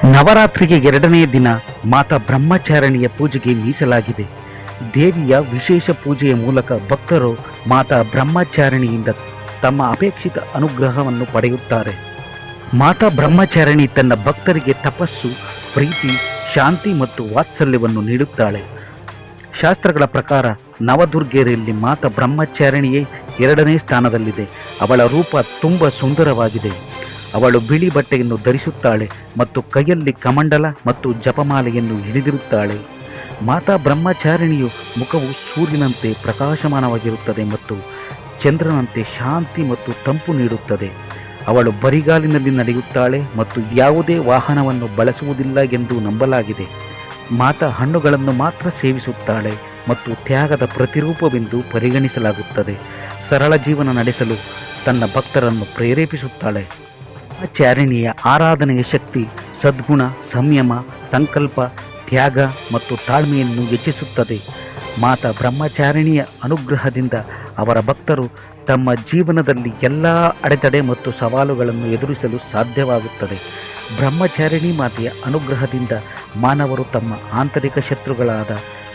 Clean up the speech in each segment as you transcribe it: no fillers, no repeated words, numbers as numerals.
ನವರಾತ್ರಿಗೆ ಎರಡನೇ ದಿನ ಮಾತಾ ಬ್ರಹ್ಮಚಾರಿಣಿಯ ಪೂಜೆಗೆ ಮೀಸಲಾಗಿದೆ. ದೇವಿಯ ವಿಶೇಷ ಪೂಜೆಯ ಮೂಲಕ ಭಕ್ತರು ಮಾತಾ ಬ್ರಹ್ಮಚಾರಿಣಿಯಿಂದ ತಮ್ಮ ಅಪೇಕ್ಷಿತ ಅನುಗ್ರಹವನ್ನು ಪಡೆಯುತ್ತಾರೆ. ಮಾತಾ ಬ್ರಹ್ಮಚಾರಿಣಿ ತನ್ನ ಭಕ್ತರಿಗೆ ತಪಸ್ಸು, ಪ್ರೀತಿ, ಶಾಂತಿ ಮತ್ತು ವಾತ್ಸಲ್ಯವನ್ನು ನೀಡುತ್ತಾಳೆ. ಶಾಸ್ತ್ರಗಳ ಪ್ರಕಾರ ನವದುರ್ಗೆಯರಲ್ಲಿ ಮಾತಾ ಬ್ರಹ್ಮಚಾರಿಣಿಯೇ ಎರಡನೇ ಸ್ಥಾನದಲ್ಲಿದೆ. ಅವಳ ರೂಪ ತುಂಬ ಸುಂದರವಾಗಿದೆ. ಅವಳು ಬಿಳಿ ಬಟ್ಟೆಯನ್ನು ಧರಿಸುತ್ತಾಳೆ ಮತ್ತು ಕೈಯಲ್ಲಿ ಕಮಂಡಲ ಮತ್ತು ಜಪಮಾಲೆಯನ್ನು ಹಿಡಿದಿರುತ್ತಾಳೆ. ಮಾತಾ ಬ್ರಹ್ಮಚಾರಿಣಿಯು ಮುಖವು ಸೂರ್ಯನಂತೆ ಪ್ರಕಾಶಮಾನವಾಗಿರುತ್ತದೆ ಮತ್ತು ಚಂದ್ರನಂತೆ ಶಾಂತಿ ಮತ್ತು ತಂಪು ನೀಡುತ್ತದೆ. ಅವಳು ಬರಿಗಾಲಿನಲ್ಲಿ ನಡೆಯುತ್ತಾಳೆ ಮತ್ತು ಯಾವುದೇ ವಾಹನವನ್ನು ಬಳಸುವುದಿಲ್ಲ ಎಂದು ನಂಬಲಾಗಿದೆ. ಮಾತಾ ಹಣ್ಣುಗಳನ್ನು ಮಾತ್ರ ಸೇವಿಸುತ್ತಾಳೆ ಮತ್ತು ತ್ಯಾಗದ ಪ್ರತಿರೂಪವೆಂದು ಪರಿಗಣಿಸಲಾಗುತ್ತದೆ. ಸರಳ ಜೀವನ ನಡೆಸಲು ತನ್ನ ಭಕ್ತರನ್ನು ಪ್ರೇರೇಪಿಸುತ್ತಾಳೆ. ಬ್ರಹ್ಮಚಾರಿಣಿಯ ಆರಾಧನೆಯ ಶಕ್ತಿ ಸದ್ಗುಣ, ಸಂಯಮ, ಸಂಕಲ್ಪ, ತ್ಯಾಗ ಮತ್ತು ತಾಳ್ಮೆಯನ್ನು ಹೆಚ್ಚಿಸುತ್ತದೆ. ಮಾತಾ ಬ್ರಹ್ಮಚಾರಿಣಿಯ ಅನುಗ್ರಹದಿಂದ ಅವರ ಭಕ್ತರು ತಮ್ಮ ಜೀವನದಲ್ಲಿ ಎಲ್ಲ ಅಡೆತಡೆ ಮತ್ತು ಸವಾಲುಗಳನ್ನು ಎದುರಿಸಲು ಸಾಧ್ಯವಾಗುತ್ತದೆ. ಬ್ರಹ್ಮಚಾರಿಣಿ ಮಾತೆಯ ಅನುಗ್ರಹದಿಂದ ಮಾನವರು ತಮ್ಮ ಆಂತರಿಕ ಶತ್ರುಗಳಾದ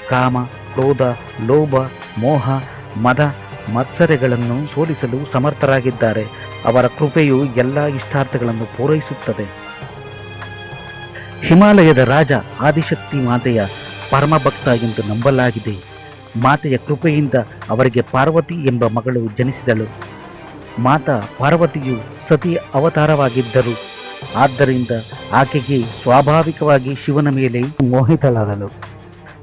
ಕಾಮ, ಕ್ರೋಧ, ಲೋಭ, ಮೋಹ, ಮದ, ಮತ್ಸರಗಳನ್ನು ಸೋಲಿಸಲು ಸಮರ್ಥರಾಗಿದ್ದಾರೆ. ಅವರ ಕೃಪೆಯು ಎಲ್ಲ ಇಷ್ಟಾರ್ಥಗಳನ್ನು ಪೂರೈಸುತ್ತದೆ. ಹಿಮಾಲಯದ ರಾಜ ಆದಿಶಕ್ತಿ ಮಾತೆಯ ಪರಮಭಕ್ತ ಎಂದು ನಂಬಲಾಗಿದೆ. ಮಾತೆಯ ಕೃಪೆಯಿಂದ ಅವರಿಗೆ ಪಾರ್ವತಿ ಎಂಬ ಮಗಳು ಜನಿಸಿದಳು. ಮಾತಾ ಪಾರ್ವತಿಯು ಸತಿಯ ಅವತಾರವಾಗಿದ್ದರು. ಆದ್ದರಿಂದ ಆಕೆಗೆ ಸ್ವಾಭಾವಿಕವಾಗಿ ಶಿವನ ಮೇಲೆ ಮೋಹಿತಳಾದಳು.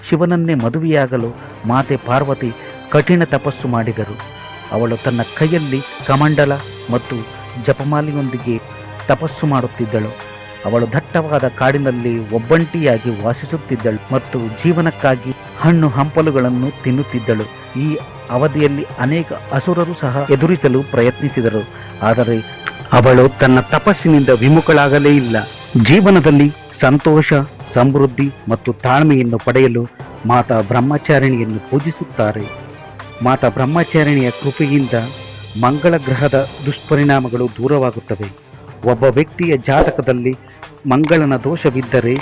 ಶಿವನನ್ನೇ ಮದುವೆಯಾಗಲು ಮಾತೆ ಪಾರ್ವತಿ ಕಠಿಣ ತಪಸ್ಸು ಮಾಡಿದರು. ಅವಳು ತನ್ನ ಕೈಯಲ್ಲಿ ಕಮಂಡಲ ಮತ್ತು ಜಪಮಾಲೆಯೊಂದಿಗೆ ತಪಸ್ಸು ಮಾಡುತ್ತಿದ್ದಳು. ಅವಳು ದಟ್ಟವಾದ ಕಾಡಿನಲ್ಲಿ ಒಬ್ಬಂಟಿಯಾಗಿ ವಾಸಿಸುತ್ತಿದ್ದಳು ಮತ್ತು ಜೀವನಕ್ಕಾಗಿ ಹಣ್ಣು ಹಂಪಲುಗಳನ್ನು ತಿನ್ನುತ್ತಿದ್ದಳು. ಈ ಅವಧಿಯಲ್ಲಿ ಅನೇಕ ಅಸುರರು ಸಹ ಎದುರಿಸಲು ಪ್ರಯತ್ನಿಸಿದರು. ಆದರೆ ಅವಳು ತನ್ನ ತಪಸ್ಸಿನಿಂದ ವಿಮುಖಳಾಗಲೇ ಇಲ್ಲ. ಜೀವನದಲ್ಲಿ ಸಂತೋಷ, ಸಮೃದ್ಧಿ ಮತ್ತು ತಾಳ್ಮೆಯನ್ನು ಪಡೆಯಲು ಮಾತಾ ಬ್ರಹ್ಮಚಾರಿಣಿಯನ್ನು ಪೂಜಿಸುತ್ತಾರೆ. ಮಾತಾ ಬ್ರಹ್ಮಚಾರಿಣಿಯ ಕೃಪೆಯಿಂದ ಮಂಗಳ ಗ್ರಹದ ದುಷ್ಪರಿಣಾಮಗಳು ದೂರವಾಗುತ್ತವೆ. ಒಬ್ಬ ವ್ಯಕ್ತಿಯ ಜಾತಕದಲ್ಲಿ ಮಂಗಳನ ದೋಷವಿದ್ದರೆ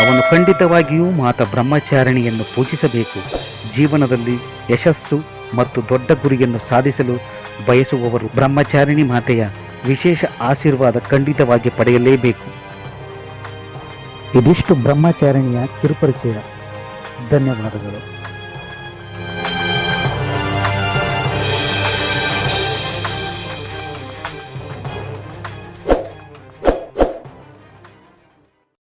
ಅವನು ಖಂಡಿತವಾಗಿಯೂ ಮಾತಾ ಬ್ರಹ್ಮಚಾರಿಣಿಯನ್ನು ಪೂಜಿಸಬೇಕು. ಜೀವನದಲ್ಲಿ ಯಶಸ್ಸು ಮತ್ತು ದೊಡ್ಡ ಗುರಿಯನ್ನು ಸಾಧಿಸಲು ಬಯಸುವವರು ಬ್ರಹ್ಮಚಾರಿಣಿ ಮಾತೆಯ ವಿಶೇಷ ಆಶೀರ್ವಾದ ಖಂಡಿತವಾಗಿ ಪಡೆಯಲೇಬೇಕು. ಇದಿಷ್ಟು ಬ್ರಹ್ಮಚಾರಿಣಿಯ ಕಿರುಪರಿಚಯ. ಧನ್ಯವಾದಗಳು.